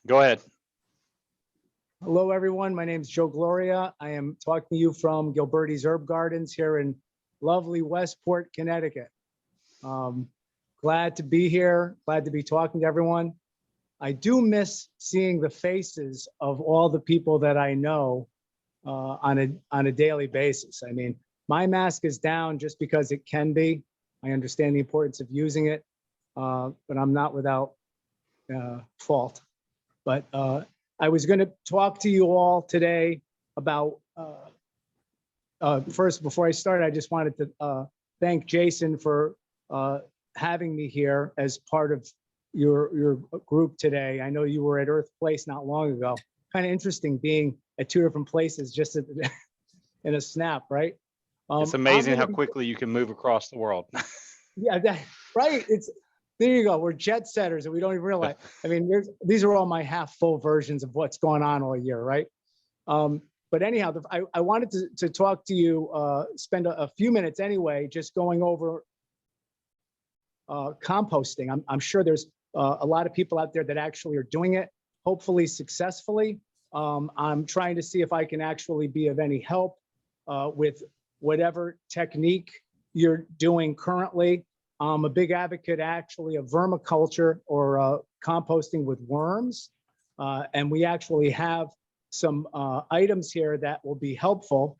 Go ahead. Hello, everyone. My name is Joe Gloria. I am talking to you from Gilberties Herb Gardens here in lovely Westport, Connecticut. Glad to be here. Glad to be talking to everyone. I do miss seeing the faces of all the people that I know on a daily basis. I mean, my mask is down just because it can be. I understand the importance of using it, but I'm not without fault. But I was going to talk to you all today about, first, before I start, I just wanted to thank Jason for having me here as part of your group today. I know you were at Earth Place not long ago. Kind of interesting being at two different places just in a snap, right? It's amazing how quickly you can move across the world. Yeah, right. There you go. We're jet setters and we don't even realize. I mean, these are all my half full versions of what's going on all year, right? But anyhow, I wanted to talk to you, spend a few minutes anyway, just going over composting. I'm sure there's a lot of people out there that actually are doing it, hopefully successfully. I'm trying to see if I can actually be of any help with whatever technique you're doing currently. I'm a big advocate actually of vermiculture or composting with worms. And we actually have some items here that will be helpful,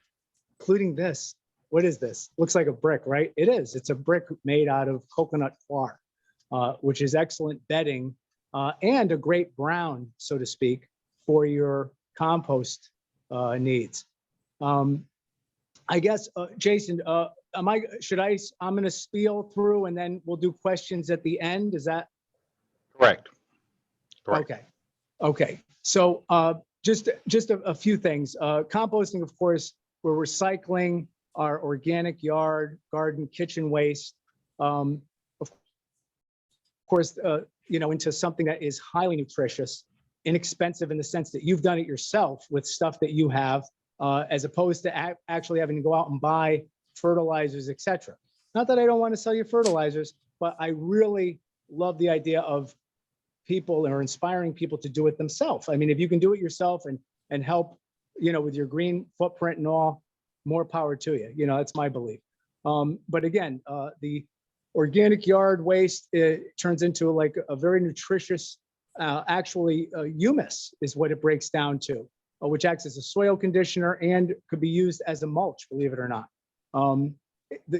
including this. What is this? Looks like a brick, right? It is. It's a brick made out of coconut coir, which is excellent bedding and a great brown, so to speak, for your compost needs. I guess, Jason, I'm going to spiel through and then we'll do questions at the end. Is that correct? Correct. Okay. So just a few things. Composting, of course, we're recycling our organic yard, garden, kitchen waste, of course, into something that is highly nutritious, inexpensive in the sense that you've done it yourself with stuff that you have, as opposed to actually having to go out and buy fertilizers, etc. Not that I don't want to sell you fertilizers, but I really love the idea of people or inspiring people to do it themselves. I mean, if you can do it yourself and help, with your green footprint and all, more power to you. That's my belief. But again, the organic yard waste, it turns into like a very nutritious, humus is what it breaks down to, which acts as a soil conditioner and could be used as a mulch, believe it or not.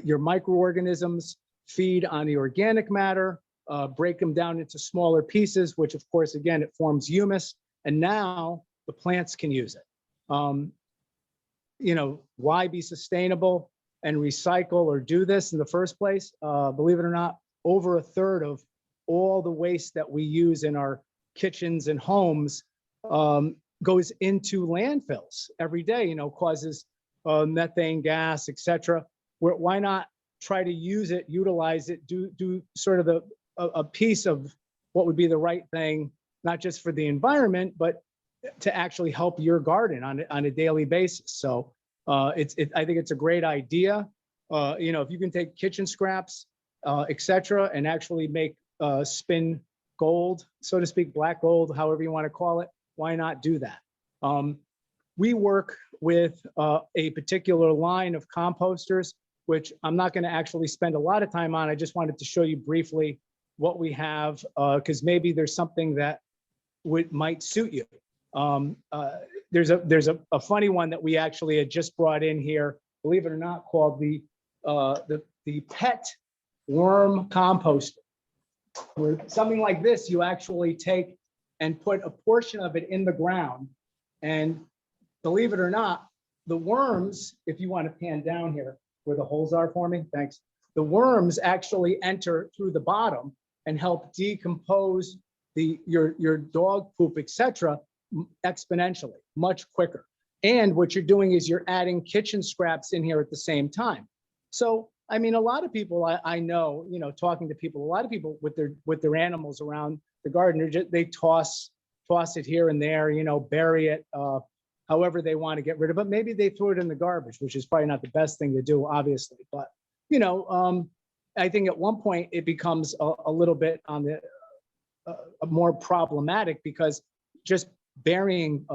Your microorganisms feed on the organic matter, break them down into smaller pieces, which of course, again, it forms humus, and now the plants can use it. Why be sustainable and recycle or do this in the first place? Believe it or not, over a third of all the waste that we use in our kitchens and homes goes into landfills every day, causes methane gas, etc. Why not try to use it, utilize it, do sort of a piece of what would be the right thing, not just for the environment, but to actually help your garden on a daily basis. So I think it's a great idea. If you can take kitchen scraps, etc., and actually make spin gold, so to speak, black gold, however you want to call it, why not do that? We work with a particular line of composters, which I'm not going to actually spend a lot of time on. I just wanted to show you briefly what we have, because maybe there's something that might suit you. There's a funny one that we actually had just brought in here, believe it or not, called the pet worm composter. Where something like this, you actually take and put a portion of it in the ground, and believe it or not, the worms, if you want to pan down here where the holes are for me, thanks. The worms actually enter through the bottom and help decompose your dog poop, etc., exponentially, much quicker. And what you're doing is you're adding kitchen scraps in here at the same time. So, I mean, a lot of people I know, talking to people, a lot of people with their animals around the garden, they toss it here and there, bury it, however they want to get rid of it. Maybe they throw it in the garbage, which is probably not the best thing to do, obviously. But, I think at one point it becomes a little bit on the more problematic, because just burying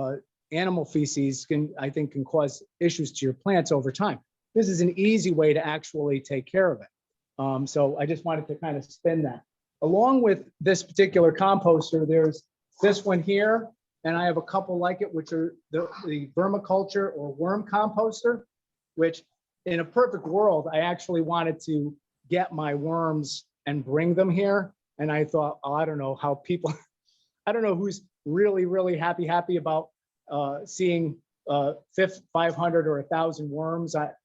animal feces I think can cause issues to your plants over time. This is an easy way to actually take care of it. So I just wanted to kind of spin that. Along with this particular composter, there's this one here, and I have a couple like it, which are the vermiculture or worm composter, which in a perfect world, I actually wanted to get my worms and bring them here. And I thought, oh, I don't know how people, I don't know who's really happy about seeing 500 or 1,000 worms at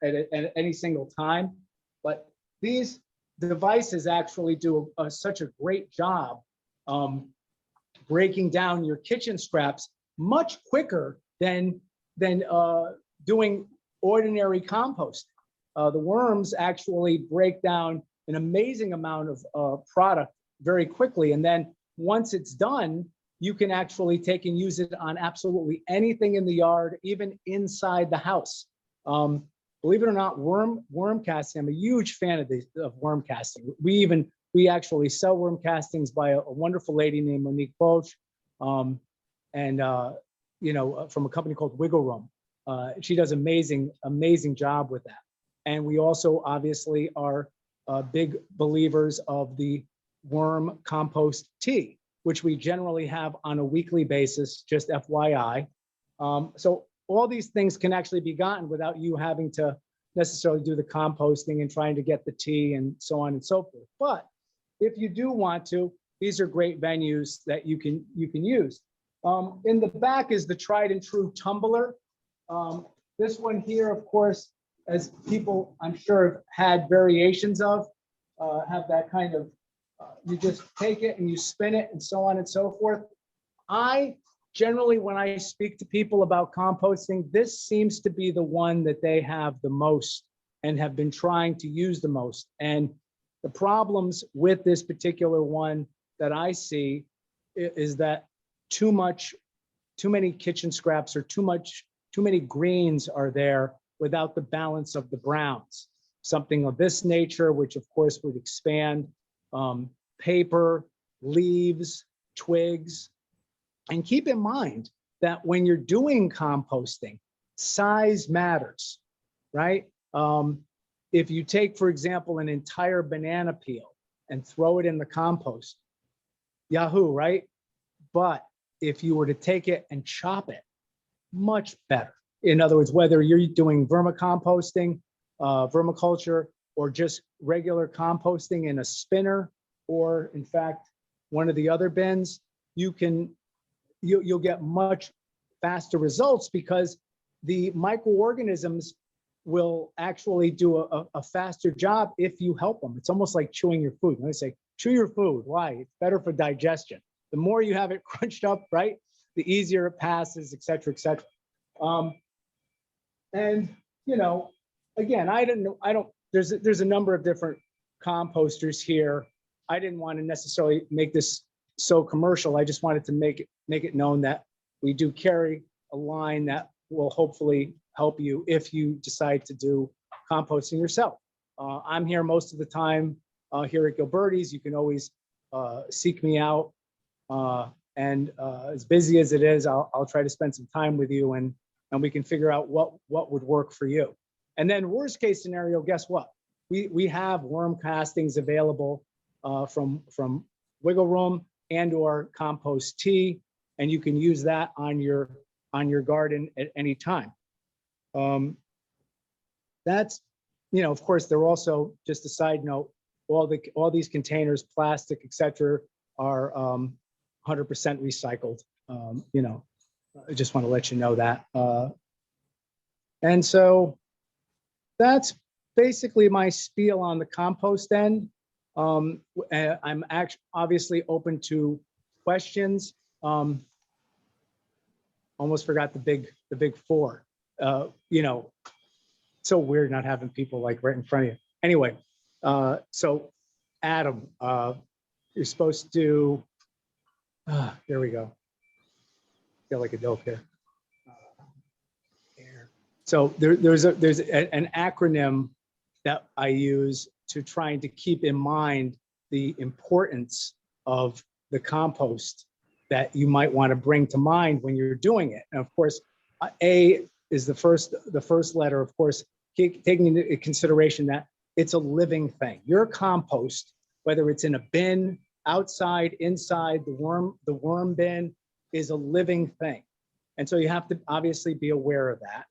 any single time. But these devices actually do such a great job breaking down your kitchen scraps much quicker than doing ordinary composting. The worms actually break down an amazing amount of product very quickly. And then once it's done, you can actually take and use it on absolutely anything in the yard, even inside the house. Believe it or not, worm casting, I'm a huge fan of worm casting. We actually sell worm castings by a wonderful lady named Monique Bosch, from a company called Wiggle Room. She does amazing job with that. And we also obviously are big believers of the worm compost tea, which we generally have on a weekly basis, just FYI. So all these things can actually be gotten without you having to necessarily do the composting and trying to get the tea and so on and so forth. But if you do want to, these are great venues that you can use. In the back is the tried and true tumbler. This one here, of course, as people I'm sure have had variations of, have that kind of, you just take it and you spin it and so on and so forth. I generally, when I speak to people about composting, this seems to be the one that they have the most and have been trying to use the most. And the problems with this particular one that I see is that too many kitchen scraps or too many greens are there without the balance of the browns. Something of this nature, which of course would expand paper, leaves, twigs. And keep in mind that when you're doing composting, size matters, right? If you take, for example, an entire banana peel and throw it in the compost, yahoo, right? But if you were to take it and chop it, much better. In other words, whether you're doing vermicomposting, vermiculture, or just regular composting in a spinner, or in fact, one of the other bins, you'll get much faster results because the microorganisms will actually do a faster job if you help them. It's almost like chewing your food. When I say chew your food, why? It's better for digestion. The more you have it crunched up, right, the easier it passes, et cetera, et cetera. And again, there's a number of different composters here. I didn't want to necessarily make this so commercial. I just wanted to make it known that we do carry a line that will hopefully help you if you decide to do composting yourself. I'm here most of the time here at Gilberties. You can always seek me out. And as busy as it is, I'll try to spend some time with you and we can figure out what would work for you. And then worst case scenario, guess what? We have worm castings available from Wiggle Room and or Compost Tea, and you can use that on your garden at any time. That's, of course, they're also, just a side note, all these containers, plastic, et cetera, are 100% recycled. I just want to let you know that. And so that's basically my spiel on the compost end. I'm obviously open to questions. Almost forgot the big four. So weird not having people like right in front of you. Anyway, so Adam, you're supposed to. There we go. Feel like a dope here. So there's an acronym that I use to trying to keep in mind the importance of the compost that you might want to bring to mind when you're doing it. And of course, A is the first letter, of course, taking into consideration that it's a living thing. Your compost, whether it's in a bin, outside, inside, the worm bin, is a living thing. And so you have to obviously be aware of that.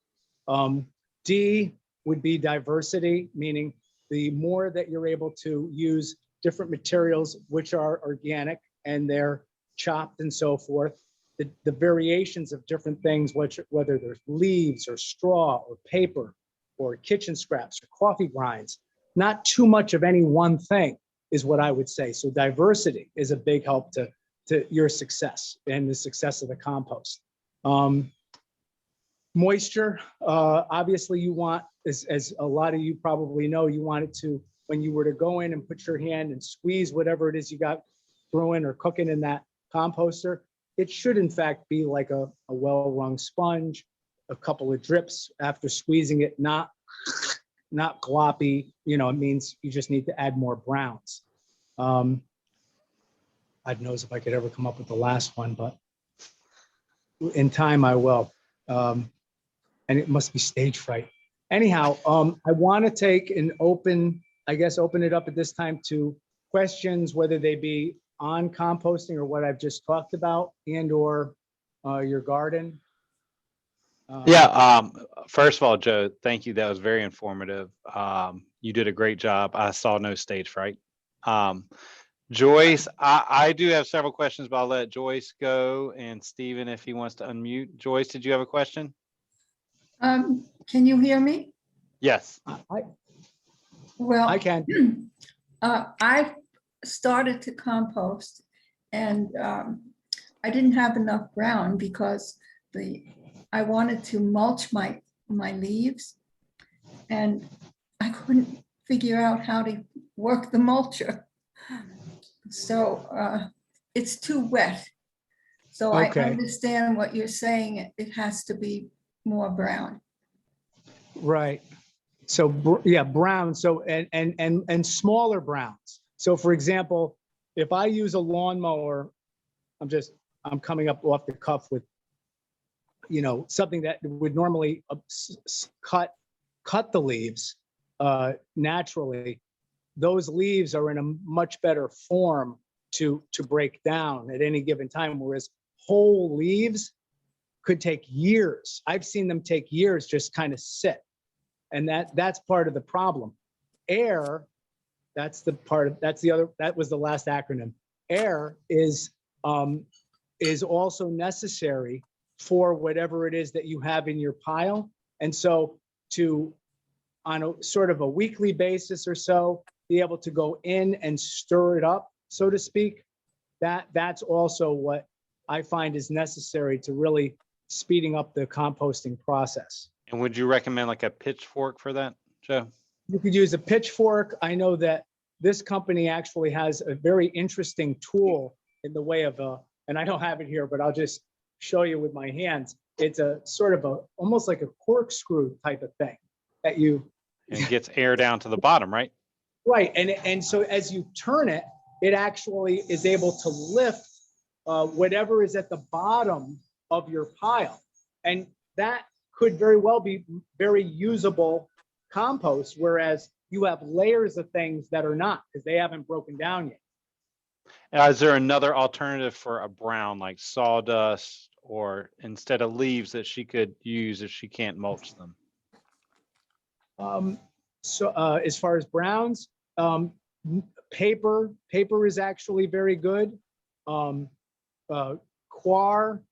D would be diversity, meaning the more that you're able to use different materials which are organic and they're chopped and so forth, the variations of different things, whether there's leaves or straw or paper or kitchen scraps or coffee grinds, not too much of any one thing is what I would say. So diversity is a big help to your success and the success of the compost. Moisture, obviously you want, as a lot of you probably know, you want it to, when you were to go in and put your hand and squeeze whatever it is you got brewing or cooking in that composter, it should in fact be like a well-wrung sponge, a couple of drips after squeezing it, not gloppy. You know, it means you just need to add more browns. I'd knows if I could ever come up with the last one, but in time I will. And it must be stage fright. Anyhow, I want to take an open it up at this time to questions, whether they be on composting or what I've just talked about, and or your garden. First of all, Joe, thank you. That was very informative. You did a great job. I saw no stage fright. Joyce, I do have several questions, but I'll let Joyce go, and Stephen, if he wants to unmute. Joyce, did you have a question? Can you hear me? Yes. Well, I can. I started to compost, and I didn't have enough ground because I wanted to mulch my leaves, and I couldn't figure out how to work the mulcher. So it's too wet. So Okay. I understand what you're saying. It has to be more brown. Right. So yeah, brown. So and smaller browns. So for example, if I use a lawnmower, I'm coming up off the cuff with, you know, something that would normally cut the leaves naturally. Those leaves are in a much better form to break down at any given time, whereas whole leaves could take years. I've seen them take years just kind of sit. And that's part of the problem. Air, that was the last acronym. Air is also necessary for whatever it is that you have in your pile. And so on a sort of a weekly basis or so, be able to go in and stir it up, so to speak, that's also what I find is necessary to really speeding up the composting process. And would you recommend like a pitchfork for that, Joe? You could use a pitchfork. I know that this company actually has a very interesting tool in the way of and I don't have it here, but I'll just show you with my hands. It's a sort of almost like a corkscrew type of thing that you. And it gets air down to the bottom, right? Right, and so as you turn it, it actually is able to lift whatever is at the bottom of your pile, and that could very well be very usable compost, whereas you have layers of things that are not, because they haven't broken down yet. Is there another alternative for a brown, like sawdust, or instead of leaves that she could use if she can't mulch them? So as far as browns, paper is actually very good. Coir,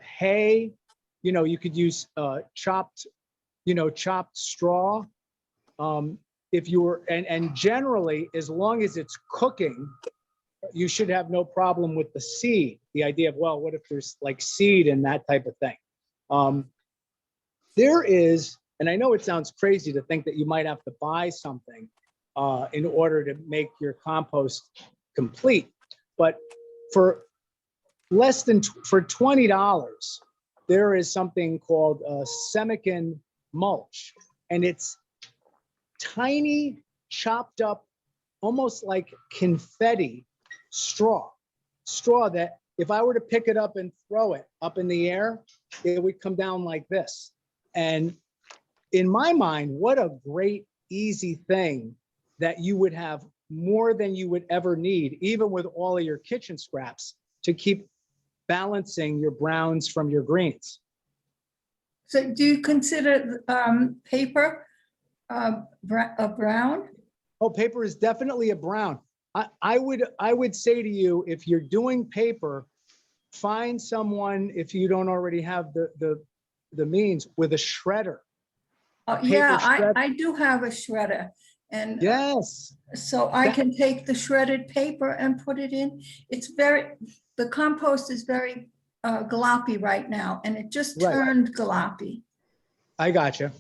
hay, you know, you could use chopped straw. If you were, and generally, as long as it's cooking, you should have no problem with the seed. The idea of, well, what if there's like seed and that type of thing? There is, and I know it sounds crazy to think that you might have to buy something in order to make your compost complete, but for $20, there is something called Semican mulch, and it's tiny, chopped up, almost like confetti straw that if I were to pick it up and throw it up in the air, it would come down like this. And in my mind, what a great, easy thing that you would have more than you would ever need, even with all of your kitchen scraps, to keep balancing your browns from your greens. So do you consider paper a brown? Oh, paper is definitely a brown. I would say to you, if you're doing paper, find someone, if you don't already have the means, with a shredder. Yeah, shredder. I do have a shredder. And Yes. so I can take the shredded paper and put it in. The compost is very gloppy right now, and it just turned gloppy. I gotcha.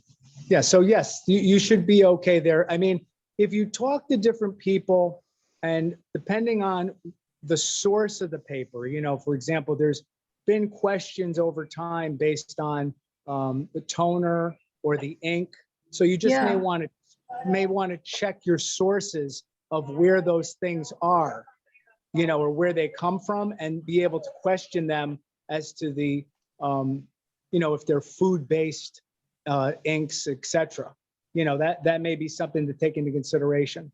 Yeah, so yes, you should be okay there. I mean, if you talk to different people, and depending on the source of the paper, for example, there's been questions over time based on the toner or the ink. So you just may want to check your sources of where those things are, or where they come from, and be able to question them as to the, if they're food-based inks, etc. That may be something to take into consideration.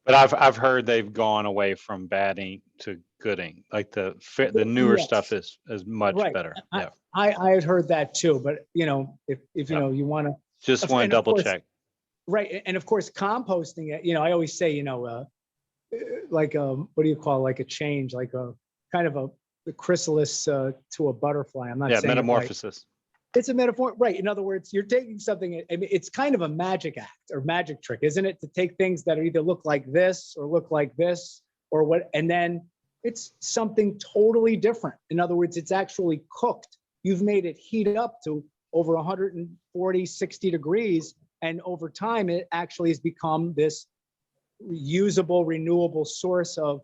But I've heard they've gone away from bad ink to good ink. Like the newer stuff is much better. Yeah, I had heard that too. But if you want to just want to double check. Right, and of course, composting it. I always say, like what do you call it? Like a change, like a kind of a chrysalis to a butterfly. I'm not saying metamorphosis. It's a metaphor, right? In other words, you're taking something. I mean, it's kind of a magic act or magic trick, isn't it? To take things that either look like this or look like this or what, and then it's something totally different. In other words, it's actually cooked. You've made it heat up to over 140, 60 degrees. And over time, it actually has become this usable, renewable source of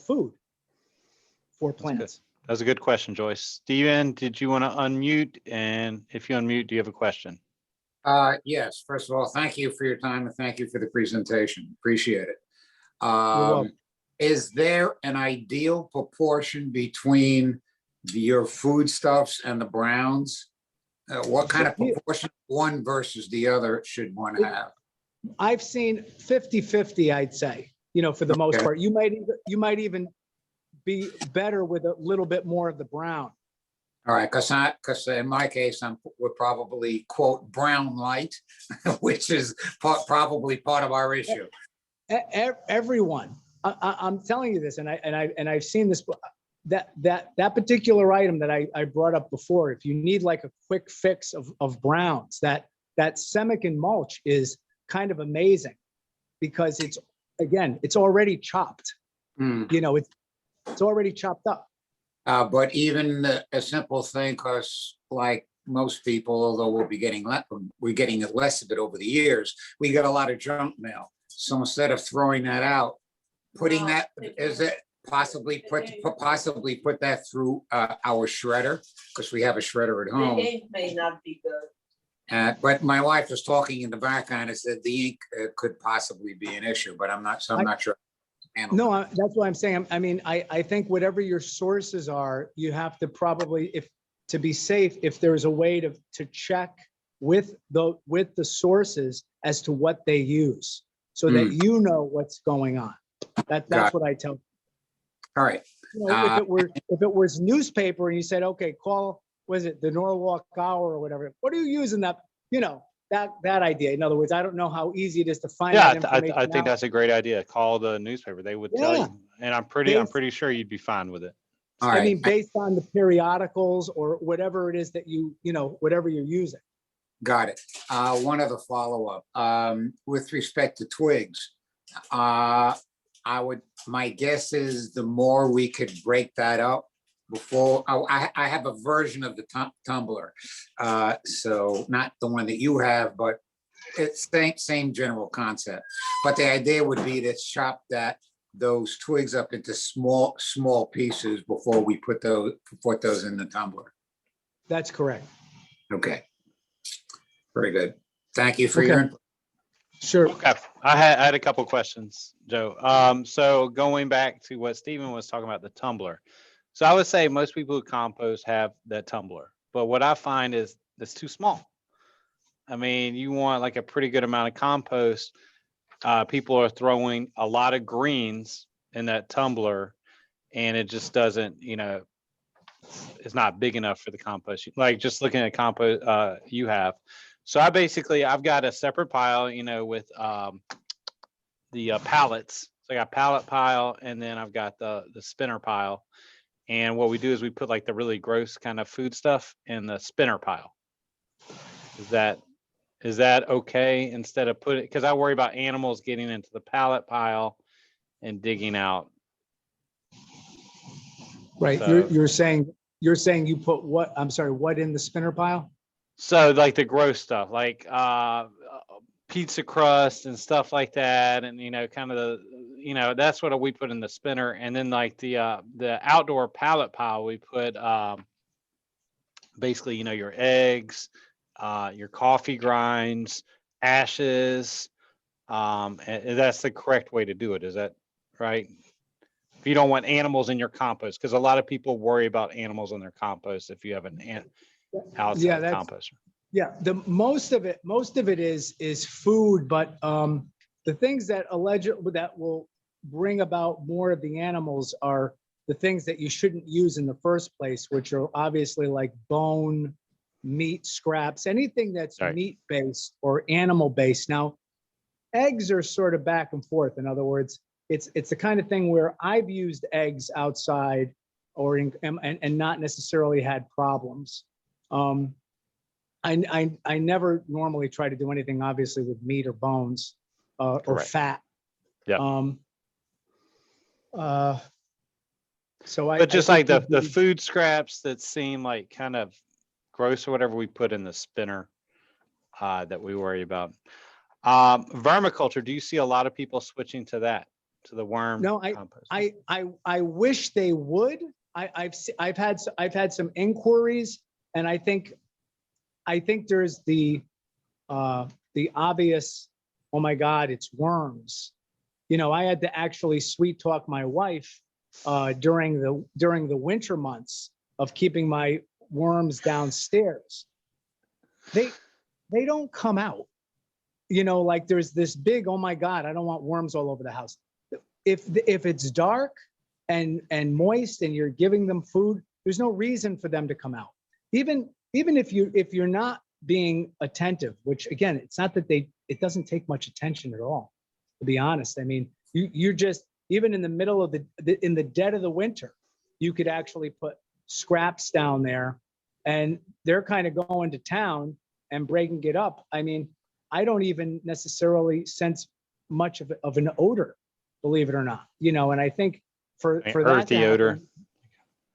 food for plants. That's a good question, Joyce. Steven, did you want to unmute? And if you unmute, do you have a question? Yes. First of all, thank you for your time and thank you for the presentation. Appreciate it. You're welcome. Is there an ideal proportion between your foodstuffs and the browns? What kind of proportion one versus the other should one have? I've seen 50-50, I'd say, for the most part. You might even be better with a little bit more of the brown. All right, because in my case, we're probably quote brown light, which is probably part of our issue. Everyone, I'm telling you this, and I've seen this. That particular item that I brought up before, if you need like a quick fix of browns, that Semican mulch is kind of amazing because it's already chopped. It's already chopped up. But even a simple thing, because like most people, although we're getting less of it over the years, we get a lot of junk mail. So instead of throwing that out, putting that, is it possibly put that through our shredder, because we have a shredder at home. The ink may not be good. But my wife was talking in the background and said the ink could possibly be an issue, but I'm not sure. No, that's what I'm saying. I mean, I think whatever your sources are, you have to probably, to be safe, if there's a way to check with the sources as to what they use, so that you know what's going on. That's what I tell. All right. If it was newspaper and you said, okay, call, was it the Norwalk Hour or whatever? What are you using that? That idea. In other words, I don't know how easy it is to find. Yeah, I think that's a great idea. Call the newspaper; they would tell you, and I'm pretty sure you'd be fine with it. All right. I mean, based on the periodicals or whatever it is that whatever you're using. Got it. One other follow-up with respect to twigs. My guess is the more we could break that up. I have a version of the tumbler, so not the one that you have, but it's same general concept. But the idea would be to chop those twigs up into small pieces before we put those in the tumbler. That's correct. Okay, very good. Thank you for your input. Sure. Okay, I had a couple questions, Joe. So going back to what Stephen was talking about, the tumbler. So I would say most people who compost have that tumbler, but what I find is it's too small. I mean, you want like a pretty good amount of compost. People are throwing a lot of greens in that tumbler, and it just doesn't, it's not big enough for the compost. Like just looking at compost you have. So I've got a separate pile, with the pallets. So I got pallet pile, and then I've got the spinner pile. And what we do is we put like the really gross kind of food stuff in the spinner pile. Is that okay instead of putting, because I worry about animals getting into the pallet pile and digging out. Right, So- you're saying you put what, I'm sorry, what in the spinner pile? So like the gross stuff, like pizza crust and stuff like that, and kind of that's what we put in the spinner. And then like the outdoor pallet pile, we put basically your eggs, your coffee grinds, ashes. And that's the correct way to do it. Is that right? If you don't want animals in your compost, because a lot of people worry about animals in their compost if you have an outside composter. Yeah, the most of it is food, but the things that will bring about more of the animals are the things that you shouldn't use in the first place, which are obviously like bone, meat scraps, anything that's Right. meat based or animal based. Now, eggs are sort of back and forth. In other words, it's the kind of thing where I've used eggs outside or and not necessarily had problems. I never normally try to do anything obviously with meat or bones or Correct. fat. Yeah. So But just think like the food scraps that seem like kind of gross or whatever, we put in the spinner that we worry about. Vermiculture, do you see a lot of people switching to that, to the worm No, compost? I wish they would. I've had some inquiries, and I think there's the obvious, oh my God, it's worms. I had to actually sweet talk my wife during the winter months of keeping my worms downstairs. They don't come out. Like there's this big, oh my God, I don't want worms all over the house. If it's dark and moist and you're giving them food, there's no reason for them to come out. Even if you're not being attentive, which again, it's not that it doesn't take much attention at all, to be honest. I mean, you're just, even in the middle of in the dead of the winter, you could actually put scraps down there and they're kind of going to town and breaking it up. I mean, I don't even necessarily sense much of an odor, believe it or not, and I think for that earthy to happen- odor.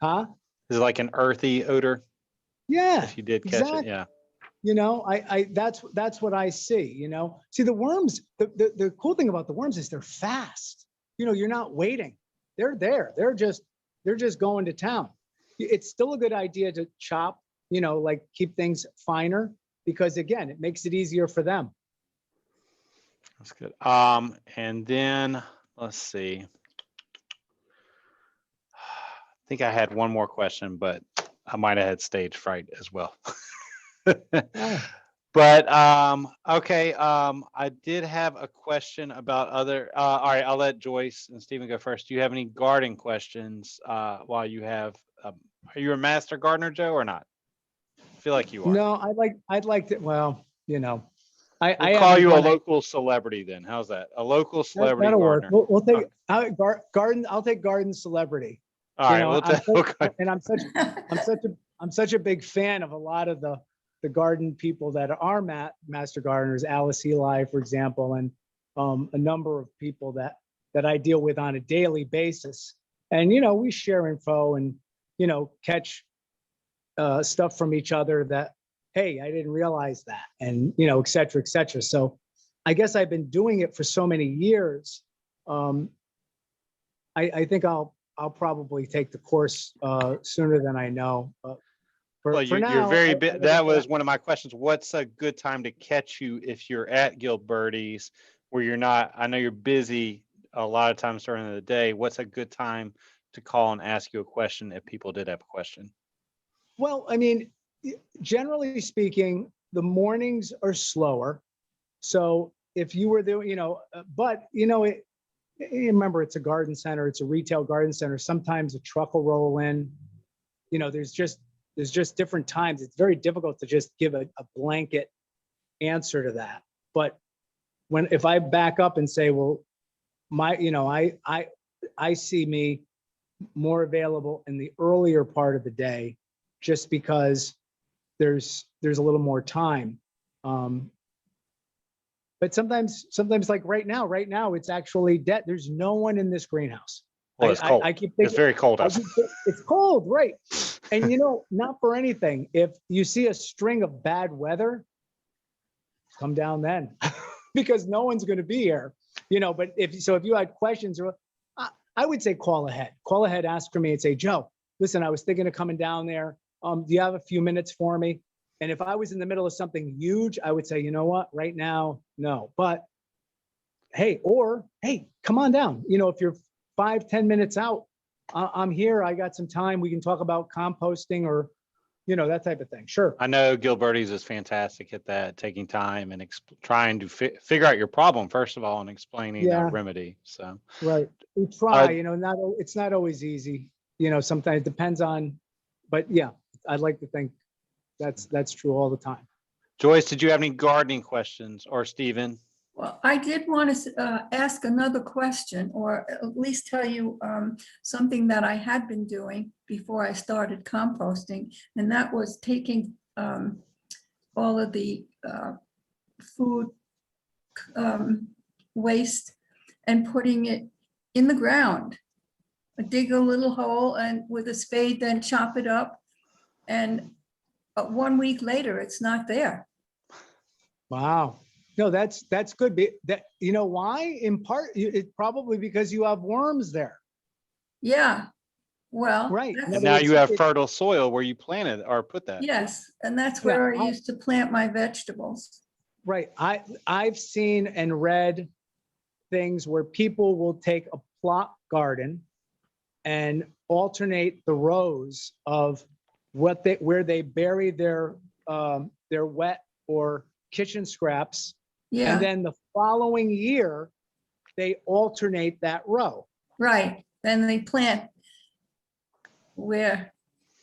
Huh? Is it like an earthy odor? Yeah. If you did catch exactly. it, yeah. That's what I see, See, the worms, the cool thing about the worms is they're fast. You're not waiting. They're there. They're just going to town. It's still a good idea to chop, like keep things finer, because again, it makes it easier for them. That's good. And then let's see. I think I had one more question, but I might have had stage fright as well. But okay, I did have a question about other. All right, I'll let Joyce and Stephen go first. Do you have any garden questions while you have? Are you a master gardener, Joe, or not? I feel like you are. No, I'd like to. Well, I We'll call haven't you a done local celebrity then. How's that? A local celebrity That'll work. gardener. We'll take garden. I'll take garden celebrity. All right. Okay. And I'm such a big fan of a lot of the garden people that are master gardeners, Alice Eli, for example, and a number of people that I deal with on a daily basis. And, we share info and, catch stuff from each other that, hey, I didn't realize that, and, et cetera, et cetera. So I guess I've been doing it for so many years. I think I'll probably take the course sooner than I know. Well, For you're now, very I big. look That at was one of my questions. What's a good time to catch you if you're at Gilberties where you're not? I know you're busy a lot of times during the day. What's a good time to call and ask you a question if people did have a question. Well, I mean, generally speaking, the mornings are slower. So if you were there, but remember, it's a garden center, it's a retail garden center. Sometimes a truck will roll in. There's just different times. It's very difficult to just give a blanket answer to that. But if I back up and say, well, I see me more available in the earlier part of the day, just because there's a little more time. But sometimes like right now, it's actually dead. There's no one in this greenhouse. Well, it's cold. I keep thinking, It's very cold outside. it's cold, right? And not for anything, if you see a string of bad weather, come down then, because no one's going to be here. But if you had questions, or I would say call ahead, ask for me and say, Joe, listen, I was thinking of coming down there. Do you have a few minutes for me? And if I was in the middle of something huge, I would say, you know what, right now, no. But hey, come on down. If you're 5-10 minutes out, I'm here. I got some time. We can talk about composting or, that type of thing. Sure. I know Gilberties is fantastic at that, taking time and trying to figure out your problem, first of all, and explaining a remedy. So, right. We try, it's not always easy. Sometimes it depends on, but yeah, I'd like to think that's true all the time. Joyce, did you have any gardening questions, or Stephen? Well, I did want to ask another question, or at least tell you something that I had been doing before I started composting, and that was taking all of the food waste and putting it in the ground. I dig a little hole and with a spade, then chop it up, and 1 week later, it's not there. Wow. No, that's good. Why? In part, it's probably because you have worms there. Yeah. Well, Right. And now you have fertile soil where you planted or put that. yes, and that's where I used to plant my vegetables. Right. I've seen and read things where people will take a plot garden and alternate the rows of where they bury their wet or kitchen scraps. Yeah. And then the following year, they alternate that row. Right. Then they plant where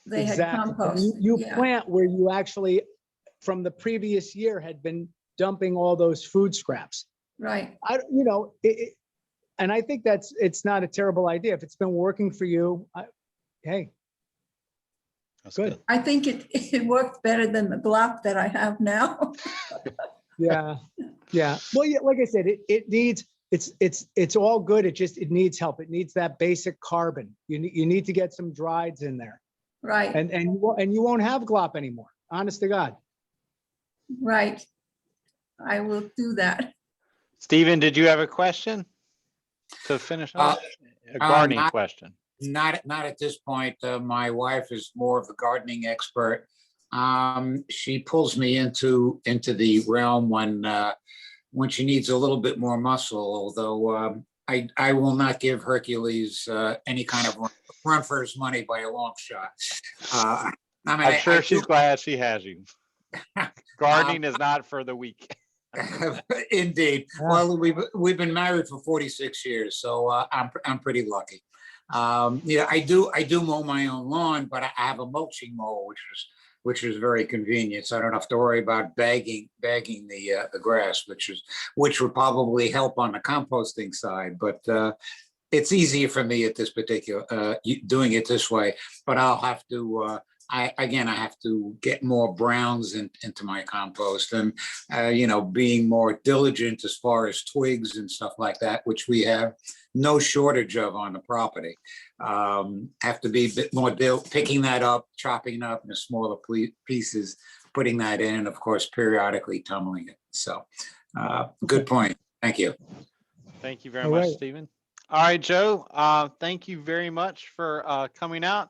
they had compost. You plant where you actually, from the previous year, had been dumping all those food scraps. Right. And I think it's not a terrible idea. If it's been working for you, hey. That's good. I think it worked better than the block that I have now. Yeah. Well, yeah, like I said, it needs, it's all good. It needs help. It needs that basic carbon. You need to get some drieds in there. Right. And you won't have glop anymore. Honest to God. Right. I will do that. Stephen, did you have a question to finish off? A gardening question. Not at this point. My wife is more of a gardening expert. She pulls me into the realm when she needs a little bit more muscle, although I will not give Hercules any kind of run for his money by a long shot. I'm sure she's glad she has you. Gardening is not for the weak. Indeed. Well, we've been married for 46 years, so I'm pretty lucky. I do mow my own lawn, but I have a mulching mower, which is very convenient. So I don't have to worry about bagging the grass, which would probably help on the composting side. But it's easier for me at this particular doing it this way. But I'll have to. I have to get more browns into my compost, and being more diligent as far as twigs and stuff like that, which we have no shortage of on the property. Have to be a bit more picking that up, chopping it up into smaller pieces, putting that in, and of course periodically tumbling it. So good point. Thank you. Thank you very much, Stephen. All right, Joe, thank you very much for coming out.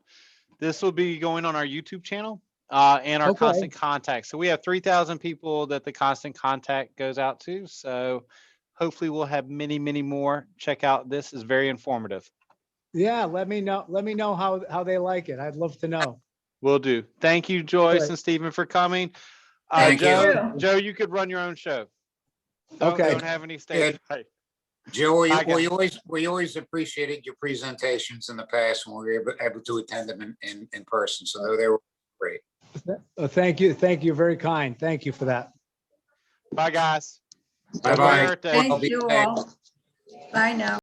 This will be going on our YouTube channel and our Constant Contact. So we have 3,000 people that the Constant Contact goes out to. So hopefully we'll have many, many more. Check out, this is very informative. Yeah, let me know how they like it. I'd love to know. Will do. Thank you, Joyce Good. and Stephen, for coming. Thank you. Joe, you could run your own show. Okay. Don't have any stage. Right. Joe, Bye, guys. we always appreciated your presentations in the past when we were able to attend them in person. So they were great. Thank you. Thank you. Very kind. Thank you for that. Bye, guys. Bye-bye. Happy birthday. Thank you all. Bye now.